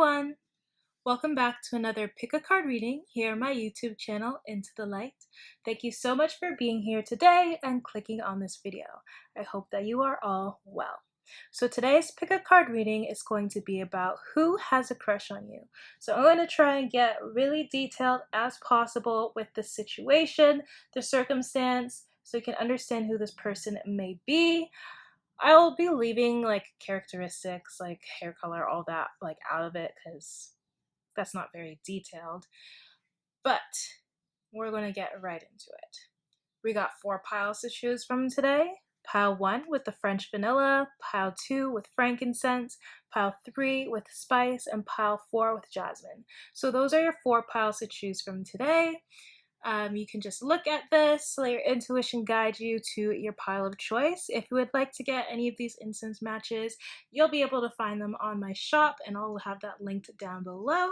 everyone! Welcome back to another pick a card reading here on my YouTube channel, Into the Light. Thank you so much for being here today and clicking on this video. I hope that you are all well. So today's pick a card reading is going to be about who has a crush on you. So I'm going to try and get really detailed as possible with the situation, the circumstance, so you can understand who this person may be. I will be leaving like characteristics like hair color, all that like out of it because that's not very detailed. But we're going to get right into it. We got 4 piles to choose from today. Pile 1 with the French vanilla, pile 2 with frankincense, pile 3 with spice, and pile 4 with jasmine. So those are your 4 piles to choose from today. You can just look at this, let your intuition guide you to your pile of choice. If you would like to get any of these incense matches, you'll be able to find them on my shop, and I'll have that linked down below.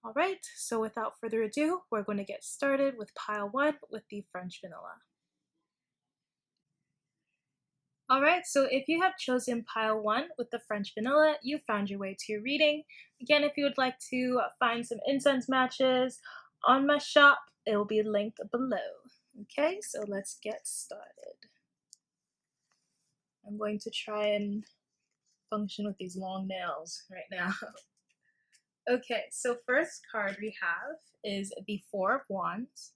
All right, so without further ado, we're going to get started with pile 1 with the French vanilla. All right, so if you have chosen pile 1 with the French vanilla, you found your way to your reading. Again, if you would like to find some incense matches on my shop, it will be linked below. Okay, so let's get started. I'm going to try and function with these long nails right now. Okay, so first card we have is the 4 of Wands.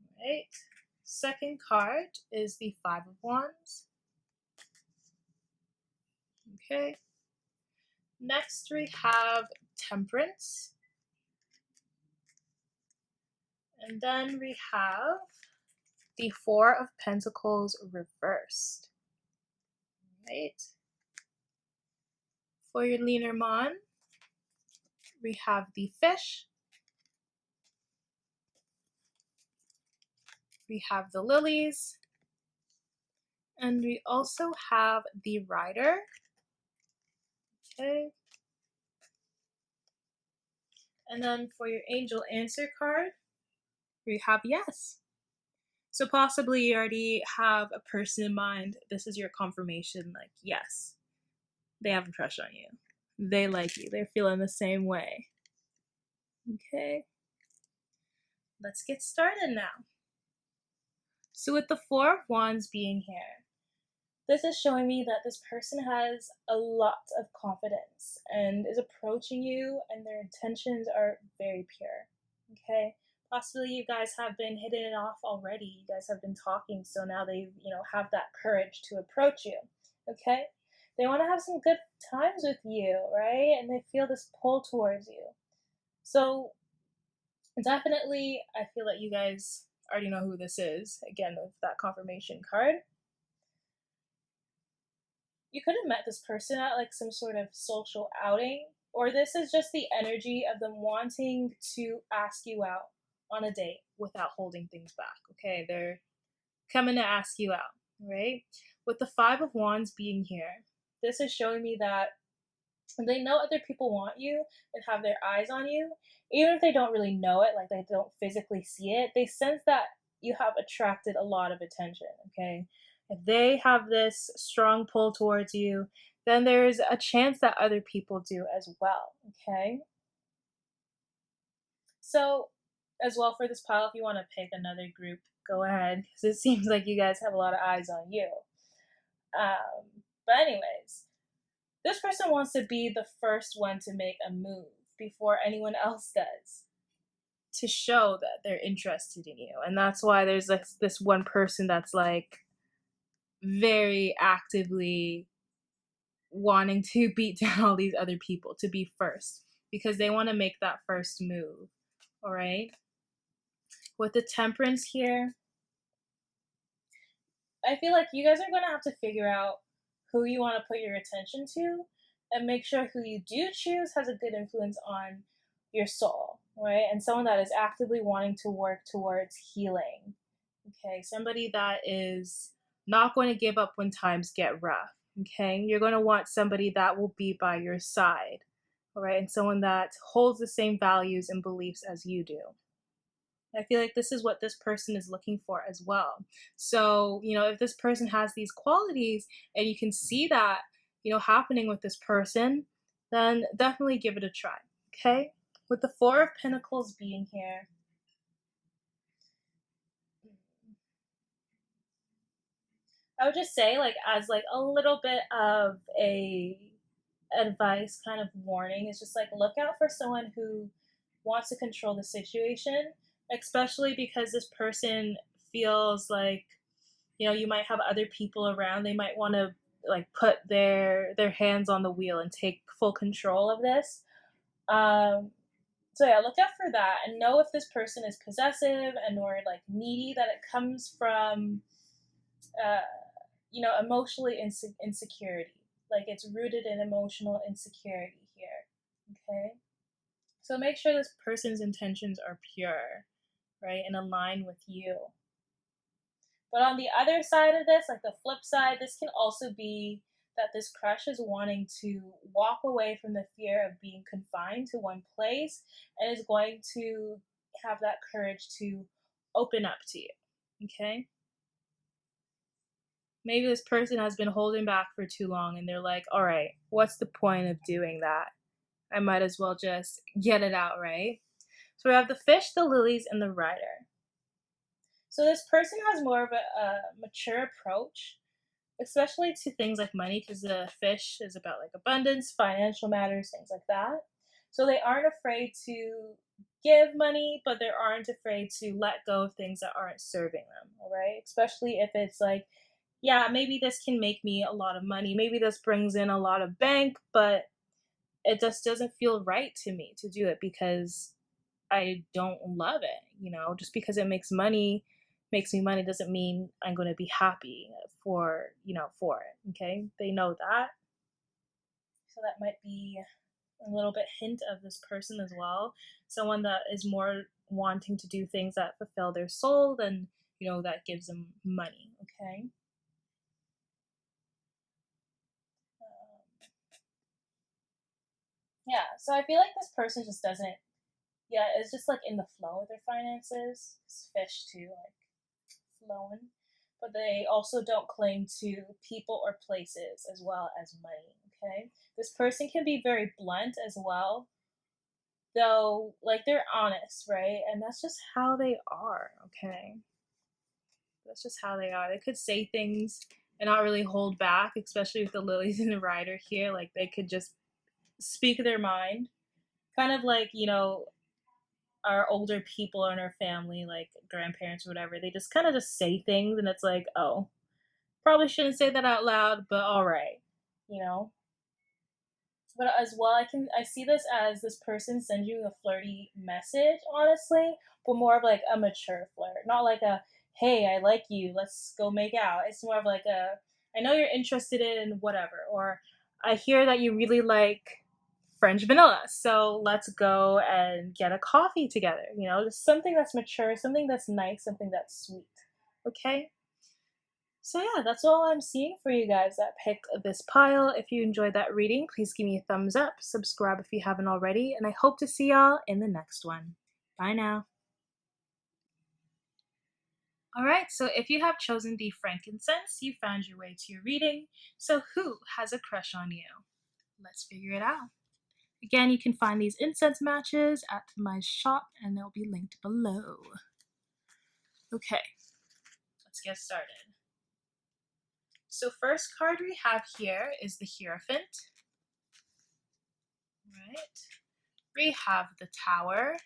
All right. Second card is the 5 of Wands. Okay. Next we have Temperance. And then we have the 4 of Pentacles reversed. Right. For your Lenormand, we have the Fish. We have the Lilies. And we also have the Rider. Okay. And then for your Angel Answer card, we have Yes. So possibly you already have a person in mind. This is your confirmation, like, yes, they have a crush on you. They like you. They're feeling the same way. Okay. Let's get started now. So with the 4 of Wands being here, this is showing me that this person has a lot of confidence and is approaching you, and their intentions are very pure. Okay. Possibly you guys have been hitting it off already. You guys have been talking, so now they, have that courage to approach you. Okay? They want to have some good times with you, right? And they feel this pull towards you. So definitely, I feel that you guys already know who this is. Again, with that confirmation card. You could have met this person at like some sort of social outing, or this is just the energy of them wanting to ask you out on a date without holding things back. Okay, they're coming to ask you out, right? With the 5 of Wands being here, this is showing me that they know other people want you and have their eyes on you. Even if they don't really know it, like they don't physically see it, they sense that you have attracted a lot of attention, okay? If they have this strong pull towards you, then there's a chance that other people do as well, okay? So, as well for this pile, if you want to pick another group, go ahead, because it seems like you guys have a lot of eyes on you. But anyways, this person wants to be the first one to make a move before anyone else does, to show that they're interested in you. And that's why there's like this one person that's like very actively wanting to beat down all these other people to be first, because they want to make that first move. All right. With the Temperance here, I feel like you guys are going to have to figure out who you want to put your attention to, and make sure who you do choose has a good influence on your soul, right? And someone that is actively wanting to work towards healing. Okay, somebody that is not going to give up when times get rough. Okay, you're going to want somebody that will be by your side, all right, and someone that holds the same values and beliefs as you do. I feel like this is what this person is looking for as well. So, if this person has these qualities and you can see that, happening with this person, then definitely give it a try. Okay? With the Four of Pentacles being here, I would just say, like, as like a little bit of a advice kind of warning, is just like look out for someone who wants to control the situation, especially because this person feels like, you know, you might have other people around. They might want to like put their hands on the wheel and take full control of this. So yeah, look out for that and know if this person is possessive and or like needy, that it comes from uh, you know, emotionally insecurity. Like it's rooted in emotional insecurity here. Okay. So make sure this person's intentions are pure, right, and align with you. But on the other side of this, like the flip side, this can also be that this crush is wanting to walk away from the fear of being confined to one place and is going to have that courage to open up to you. Okay? Maybe this person has been holding back for too long and they're like, all right, what's the point of doing that? I might as well just get it out, right? So we have the fish, the lilies, and the rider. So this person has more of a mature approach, especially to things like money, because the fish is about like abundance, financial matters, things like that. So they aren't afraid to give money, but they aren't afraid to let go of things that aren't serving them. All right, especially if it's like, yeah, maybe this can make me a lot of money, maybe this brings in a lot of bank, but it just doesn't feel right to me to do it because I don't love it. You know, just because it makes me money doesn't mean I'm going to be happy for, you know, for it. Okay. They know that. So that might be a little bit hint of this person as well. Someone that is more wanting to do things that fulfill their soul than, you know, that gives them money. Okay. Yeah. So I feel like this person just doesn't, yeah, it's just like in the flow of their finances. It's fish too, like flowing. But they also don't cling to people or places as well as money. Okay. This person can be very blunt as well, though, like they're honest, right? And that's just how they are. Okay. That's just how they are. They could say things and not really hold back, especially with the lilies and the rider here. Like they could just speak their mind, kind of like, you know, our older people in our family, like grandparents or whatever. They just kind of just say things, and it's like, oh, probably shouldn't say that out loud, but all right, you know. But as well, I see this as this person sends you a flirty message, honestly, but more of like a mature flirt, not like a hey, I like you, let's go make out. It's more of like a I know you're interested in whatever, or I hear that you really like French vanilla, so let's go and get a coffee together. You know, just something that's mature, something that's nice, something that's sweet. Okay. So yeah, that's all I'm seeing for you guys that pick this pile. If you enjoyed that reading, please give me a thumbs up, subscribe if you haven't already, and I hope to see y'all in the next one. Bye now. Alright, so if you have chosen the frankincense, you found your way to your reading. So who has a crush on you? Let's figure it out. Again, you can find these incense matches at my shop and they'll be linked below. Okay, let's get started. So first card we have here is the Hierophant. Right. We have the Tower.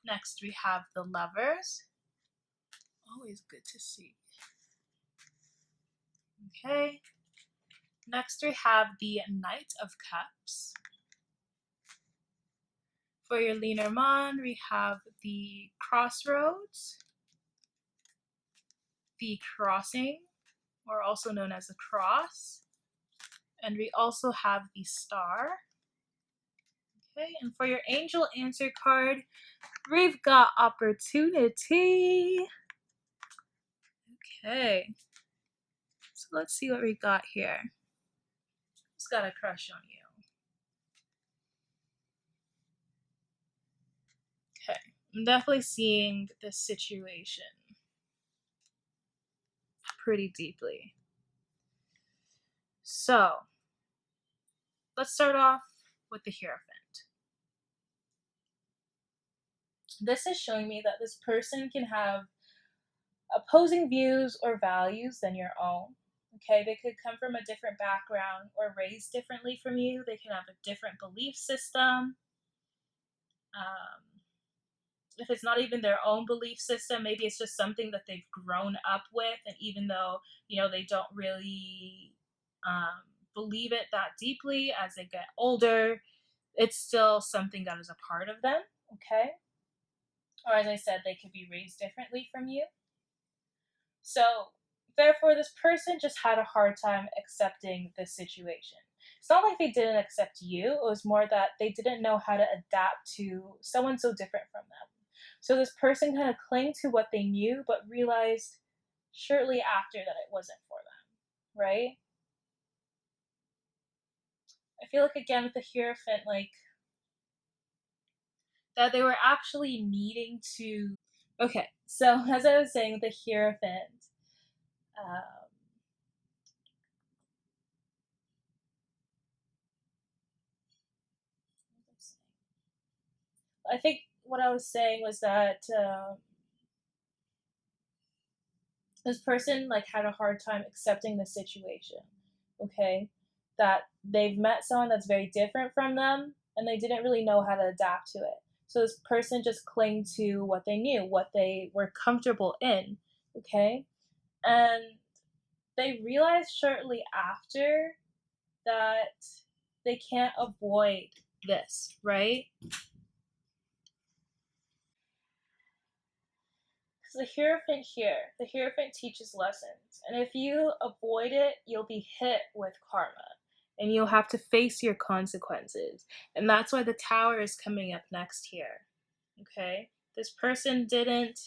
Next we have the Lovers. Always good to see. Okay. Next we have the Knight of Cups. For your Lenormand, we have the Crossroads, the Crossing, or also known as the Cross, and we also have the Star. Okay, and for your Angel Answer card, we've got Opportunity. Okay, so let's see what we got here. Who's got a crush on you? Okay, I'm definitely seeing this situation pretty deeply. So, let's start off with the Hierophant. This is showing me that this person can have opposing views or values than your own. Okay, they could come from a different background or raised differently from you. They can have a different belief system. If it's not even their own belief system, maybe it's just something that they've grown up with. And even though, they don't really believe it that deeply as they get older, it's still something that is a part of them. Okay. Or as I said, they could be raised differently from you. So, therefore, this person just had a hard time accepting this situation. It's not like they didn't accept you, it was more that they didn't know how to adapt to someone so different from them. So, this person kind of clung to what they knew, but realized shortly after that it wasn't for them, right? I feel like, again, with the Hierophant, like, that they were actually needing to. Okay, so as I was saying, the Hierophant, um, I think what I was saying was that this person like had a hard time accepting the situation. Okay, that they've met someone that's very different from them, and they didn't really know how to adapt to it. So this person just clung to what they knew, what they were comfortable in. Okay, and they realized shortly after that they can't avoid this, right? The Hierophant teaches lessons, and if you avoid it, you'll be hit with karma, and you'll have to face your consequences. And that's why the Tower is coming up next here. Okay, this person didn't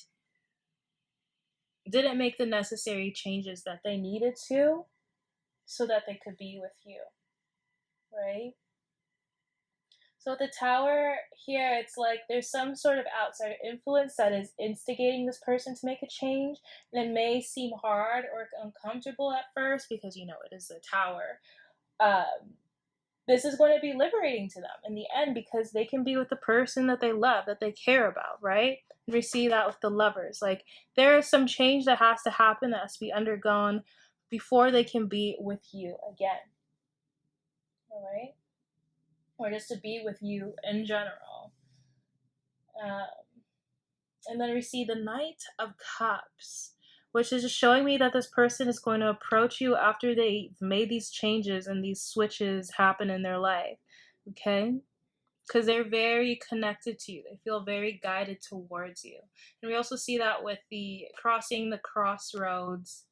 make the necessary changes that they needed to, so that they could be with you, right? So at the Tower here, it's like there's some sort of outside influence that is instigating this person to make a change, and it may seem hard or uncomfortable at first because it is the Tower. Um, this is going to be liberating to them in the end because they can be with the person that they love, that they care about, right? And we see that with the Lovers. Like there is some change that has to happen, that has to be undergone before they can be with you again. All right, or just to be with you in general. Um, and then we see the Knight of Cups, which is just showing me that this person is going to approach you after they've made these changes and these switches happen in their life. Okay? Because they're very connected to you. They feel very guided towards you. And we also see that with the crossing the crossroads,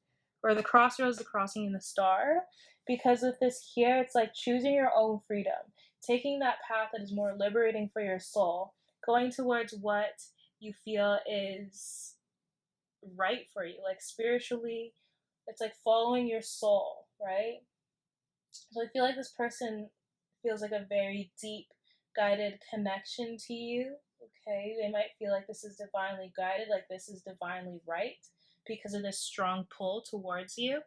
or the crossing in the star. Because with this here, it's like choosing your own freedom, taking that path that is more liberating for your soul, going towards what you feel is right for you, like spiritually. It's like following your soul, right? So I feel like this person feels like a very deep, guided connection to you. Okay, they might feel like this is divinely guided, like this is divinely right because of this strong pull towards you.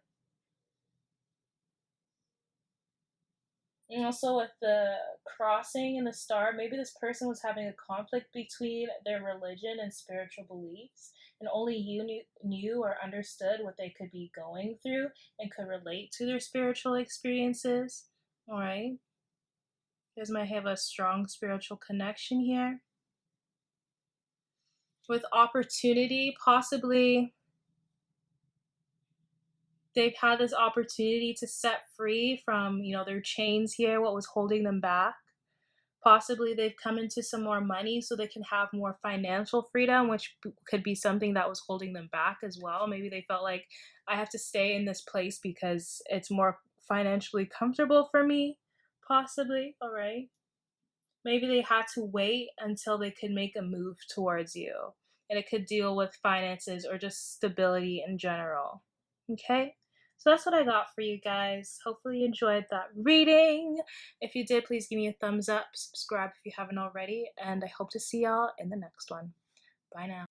And also with the crossing and the star, maybe this person was having a conflict between their religion and spiritual beliefs, and only you knew or understood what they could be going through and could relate to their spiritual experiences. All right. You guys might have a strong spiritual connection here. With opportunity, possibly they've had this opportunity to set free from, their chains here, what was holding them back. Possibly they've come into some more money so they can have more financial freedom, which could be something that was holding them back as well. Maybe they felt like I have to stay in this place because it's more financially comfortable for me, possibly. All right. Maybe they had to wait until they could make a move towards you. And it could deal with finances or just stability in general. Okay? So that's what I got for you guys. Hopefully you enjoyed that reading. If you did, please give me a thumbs up, subscribe if you haven't already, and I hope to see y'all in the next one. Bye now.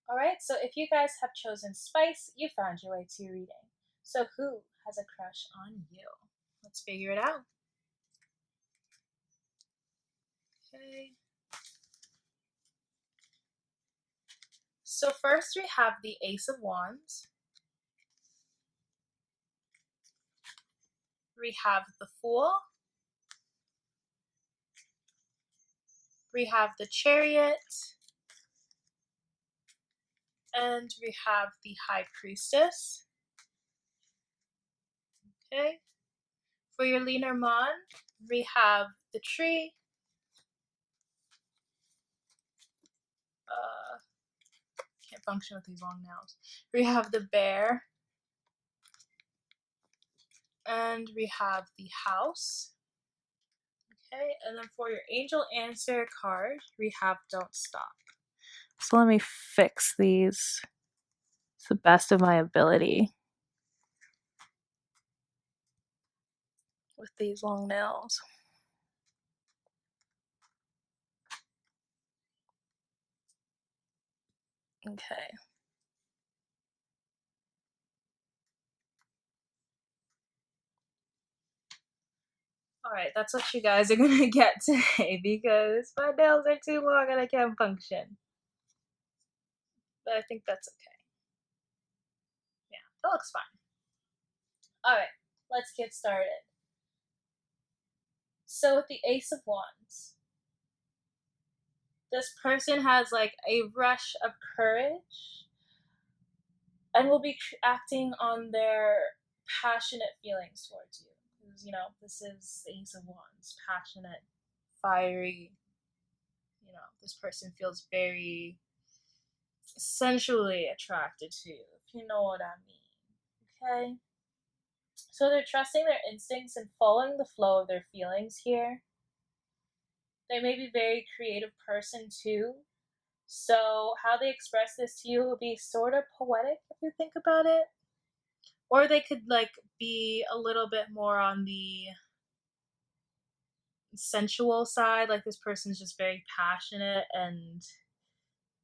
Alright, so if you guys have chosen Spice, you found your way to your reading. So who has a crush on you? Let's figure it out. Okay. So first we have the Ace of Wands. We have the Fool. We have the Chariot. And we have the High Priestess. Okay. For your Lenormand, we have the Tree. Can't function with these long nails. We have the Bear. And we have the House. Okay, and then for your Angel Answer card, we have Don't Stop. So let me fix these to the best of my ability with these long nails. Okay. Alright, that's what you guys are gonna get today because my nails are too long and I can't function. But I think that's okay. Yeah, that looks fine. Alright, let's get started. So with the Ace of Wands, this person has like a rush of courage and will be acting on their passionate feelings towards you. Because, you know, this is the Ace of Wands, passionate, fiery. You know, this person feels very sensually attracted to you, if you know what I mean. Okay? So they're trusting their instincts and following the flow of their feelings here. They may be a very creative person too. So how they express this to you will be sort of poetic if you think about it. Or they could like be a little bit more on the sensual side, like this person's just very passionate and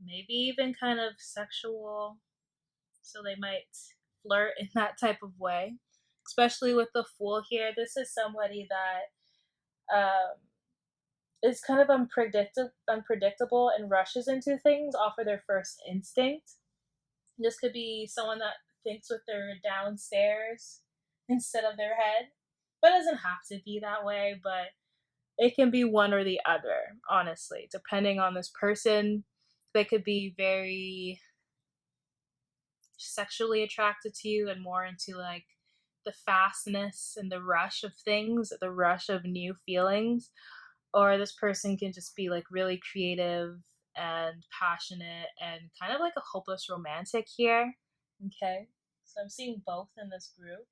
maybe even kind of sexual. So they might flirt in that type of way. Especially with the Fool here. This is somebody that is kind of unpredictable and rushes into things off of their first instinct. This could be someone that thinks with their downstairs instead of their head. But it doesn't have to be that way, but it can be one or the other, honestly. Depending on this person, they could be very sexually attracted to you and more into like the fastness and the rush of things, the rush of new feelings. Or this person can just be like really creative and passionate and kind of like a hopeless romantic here. Okay. So I'm seeing both in this group.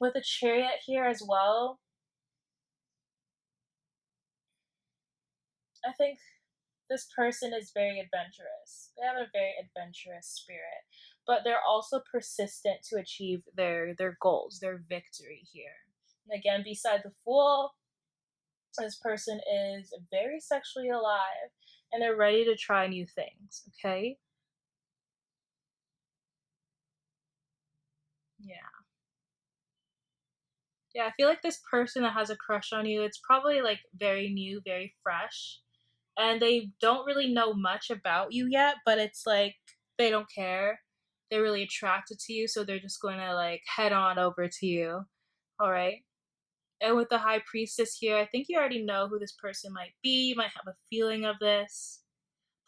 With a Chariot here as well, I think this person is very adventurous. They have a very adventurous spirit, but they're also persistent to achieve their goals, their victory here. And again, beside the Fool, this person is very sexually alive and they're ready to try new things, okay? Yeah. Yeah, I feel like this person that has a crush on you, it's probably like very new, very fresh. And they don't really know much about you yet, but it's like they don't care. They're really attracted to you, so they're just going to like head on over to you. All right. And with the High Priestess here, I think you already know who this person might be. You might have a feeling of this.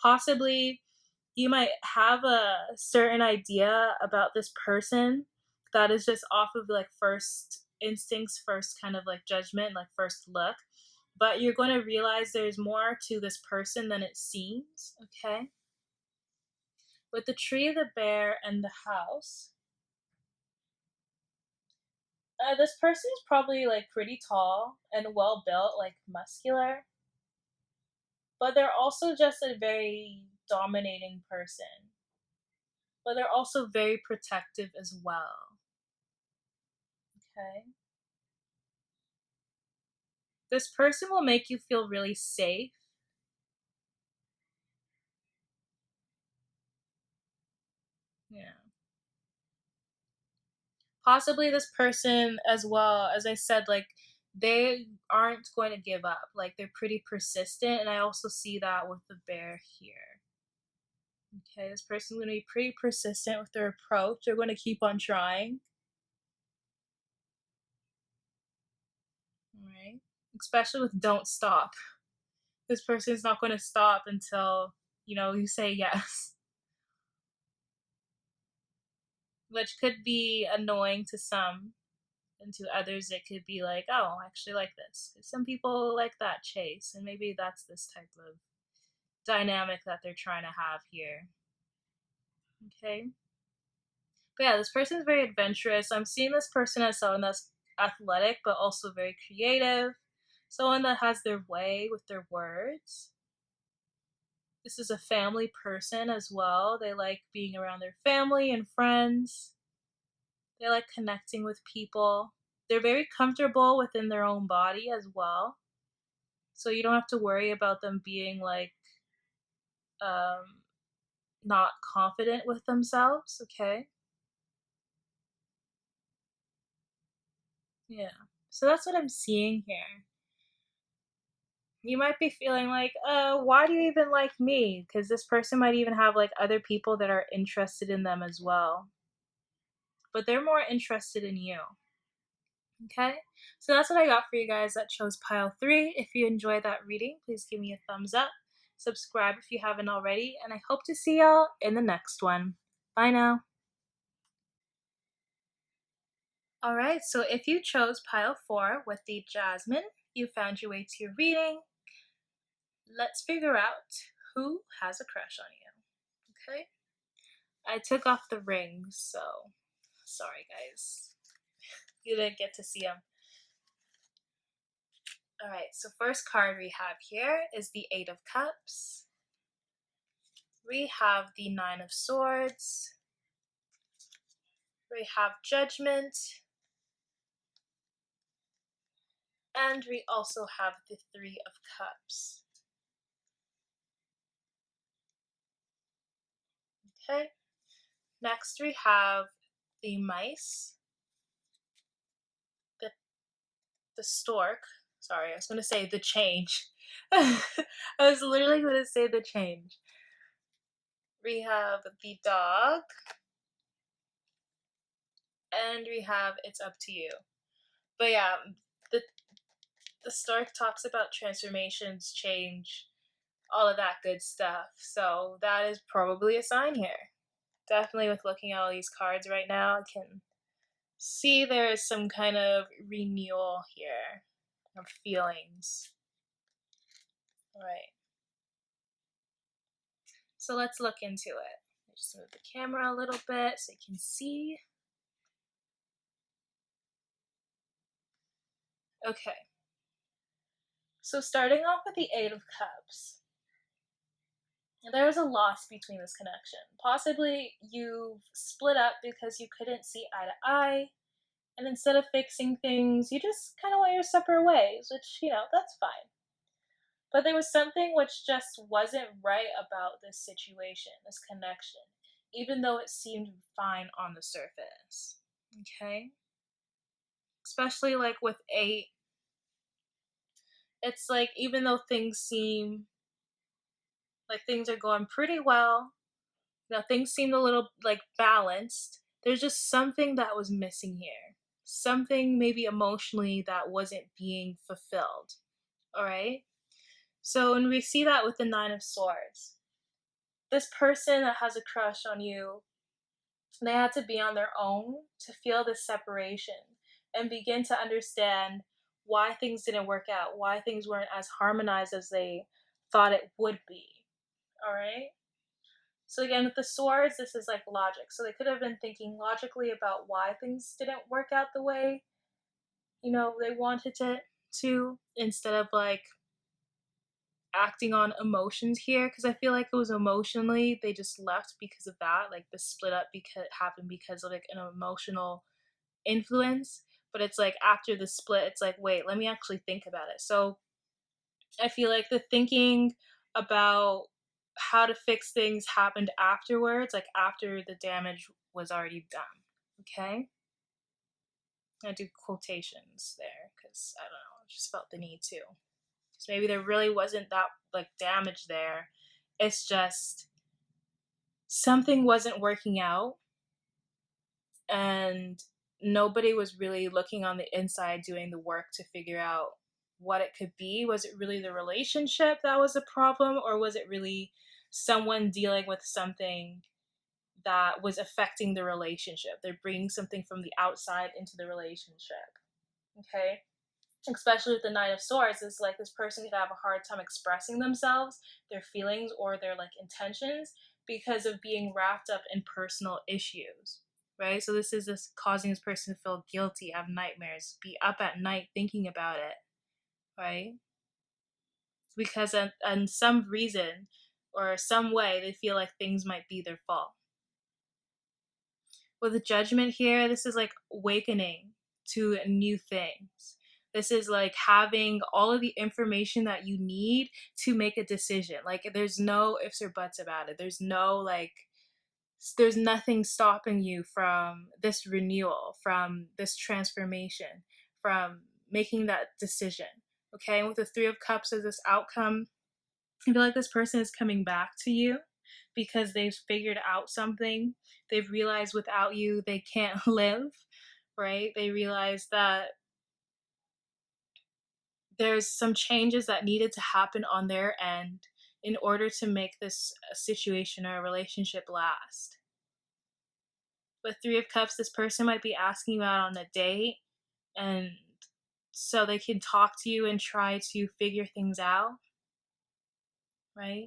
Possibly you might have a certain idea about this person that is just off of like first instincts, first kind of like judgment, like first look. But you're going to realize there's more to this person than it seems, okay? With the Tree, the Bear, and the House, this person is probably like pretty tall and well built, like muscular, but they're also just a very dominating person. But they're also very protective as well. Okay. This person will make you feel really safe. Yeah. Possibly this person as well, as I said, like they aren't going to give up. Like they're pretty persistent, and I also see that with the bear here. Okay, this person's going to be pretty persistent with their approach. They're going to keep on trying. All right. Especially with don't stop. This person's not going to stop until, you say yes. Which could be annoying to some, and to others it could be like, oh, I actually like this. 'Cause some people like that chase, and maybe that's this type of dynamic that they're trying to have here. Okay. But yeah, this person's very adventurous. I'm seeing this person as someone that's athletic, but also very creative. Someone that has their way with their words. This is a family person as well. They like being around their family and friends. They like connecting with people. They're very comfortable within their own body as well. So you don't have to worry about them being like um not confident with themselves, okay? Yeah. So that's what I'm seeing here. You might be feeling like, why do you even like me? Because this person might even have like other people that are interested in them as well. But they're more interested in you. Okay? So that's what I got for you guys that chose pile 3. If you enjoyed that reading, please give me a thumbs up. Subscribe if you haven't already. And I hope to see y'all in the next one. Bye now. Alright, so if you chose pile 4 with the Jasmine, you found your way to your reading. Let's figure out who has a crush on you. Okay? I took off the rings, so sorry guys. You didn't get to see them. Alright, so first card we have here is the 8 of Cups. We have the 9 of Swords. We have Judgment. And we also have the 3 of Cups. Okay. Next we have the Mice. The Stork. Sorry, I was going to say the Change. I was literally going to say the Change. We have the Dog. And we have It's Up to You. But yeah, the Stork talks about transformations, change, all of that good stuff. So that is probably a sign here. Definitely with looking at all these cards right now, I can see there is some kind of renewal here of feelings. All right. So let's look into it. Just move the camera a little bit so you can see. Okay. So starting off with the 8 of Cups. There was a loss between this connection. Possibly you've split up because you couldn't see eye to eye, and instead of fixing things, you just kind of went your separate ways, which, that's fine. But there was something which just wasn't right about this situation, this connection, even though it seemed fine on the surface. Okay? Especially like with 8, it's like even though things seem like things are going pretty well, things seemed a little like balanced. There's just something that was missing here. Something maybe emotionally that wasn't being fulfilled. All right? So when we see that with the 9 of Swords, this person that has a crush on you, they had to be on their own to feel this separation and begin to understand why things didn't work out, why things weren't as harmonized as they thought it would be. All right? So again, with the swords, this is like logic. So they could have been thinking logically about why things didn't work out the way, they wanted it to, instead of like acting on emotions here. Because I feel like it was emotionally, they just left because of that. Like the split up because happened because of like an emotional influence. But it's like after the split, it's like, wait, let me actually think about it. So I feel like the thinking about how to fix things happened afterwards, like after the damage was already done. Okay? I do quotations there because I don't know, I just felt the need to. So maybe there really wasn't that like damage there. It's just something wasn't working out, and nobody was really looking on the inside doing the work to figure out what it could be. Was it really the relationship that was a problem, or was it really someone dealing with something that was affecting the relationship? They're bringing something from the outside into the relationship. Okay, especially with the Nine of Swords, it's like this person could have a hard time expressing themselves, their feelings, or their like intentions because of being wrapped up in personal issues, right? So this causing this person to feel guilty, have nightmares, be up at night thinking about it, right? Because on some reason or some way they feel like things might be their fault. With the Judgment here, this is like awakening to new things. This is like having all of the information that you need to make a decision. Like there's no ifs or buts about it. There's nothing stopping you from this renewal, from this transformation, from making that decision. Okay, and with the Three of Cups as this outcome, I feel like this person is coming back to you because they've figured out something. They've realized without you they can't live, right? They realize that there's some changes that needed to happen on their end in order to make this situation or a relationship last. With Three of Cups, this person might be asking you out on a date, and so they can talk to you and try to figure things out, right?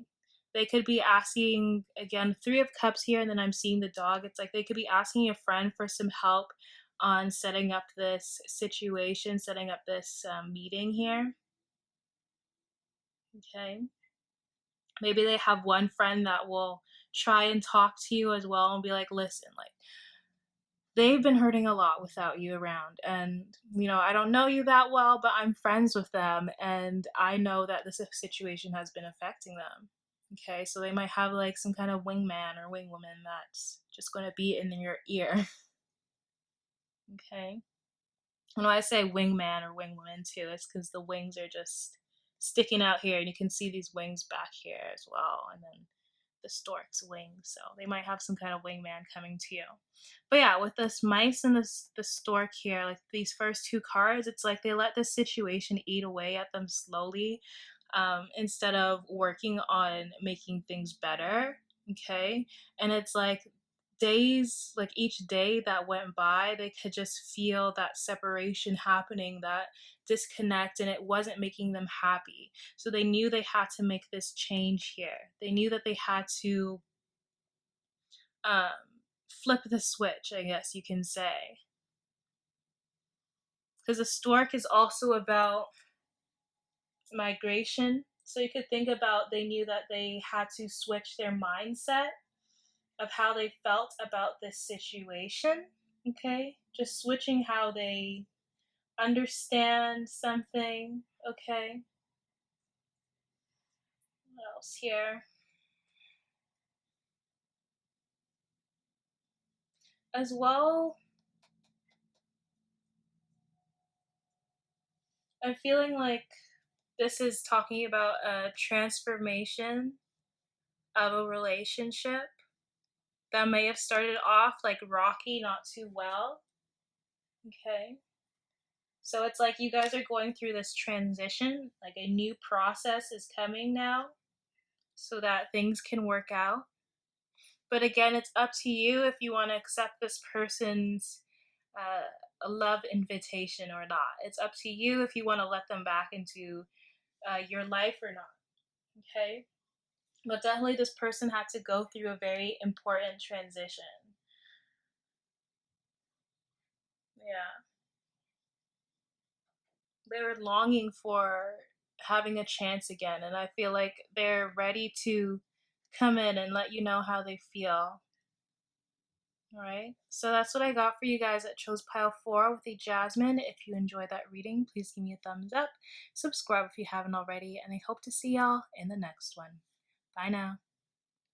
They could be asking, again, Three of Cups here, and then I'm seeing the dog. It's like they could be asking a friend for some help on setting up this situation, setting up this meeting here. Okay. Maybe they have one friend that will try and talk to you as well and be like, listen, like, they've been hurting a lot without you around. And, I don't know you that well, but I'm friends with them. And I know that this situation has been affecting them. Okay. So they might have like some kind of wingman or wingwoman that's just going to be in your ear. Okay. When I say wingman or wingwoman too, it's because the wings are just sticking out here and you can see these wings back here as well. And then the stork's wings, so they might have some kind of wingman coming to you. But yeah, with this mice and the stork here, like these first two cards, it's like they let this situation eat away at them slowly, instead of working on making things better. Okay, and it's like days, like each day that went by, they could just feel that separation happening, that disconnect, and it wasn't making them happy. So they knew they had to make this change here. They knew that they had to um, flip the switch, I guess you can say. Because the stork is also about migration. So you could think about they knew that they had to switch their mindset of how they felt about this situation. Okay? Just switching how they understand something. Okay? What else here? As well, I'm feeling like this is talking about a transformation of a relationship that may have started off like rocky, not too well. Okay. So it's like you guys are going through this transition, like a new process is coming now so that things can work out. But again, it's up to you if you want to accept this person's love invitation or not. It's up to you if you want to let them back into your life or not. Okay? But definitely, this person had to go through a very important transition. Yeah. They were longing for having a chance again, and I feel like they're ready to come in and let you know how they feel. All right, so that's what I got for you guys that chose pile 4 with the Jasmine. If you enjoyed that reading, please give me a thumbs up, subscribe if you haven't already, and I hope to see y'all in the next one. Bye now.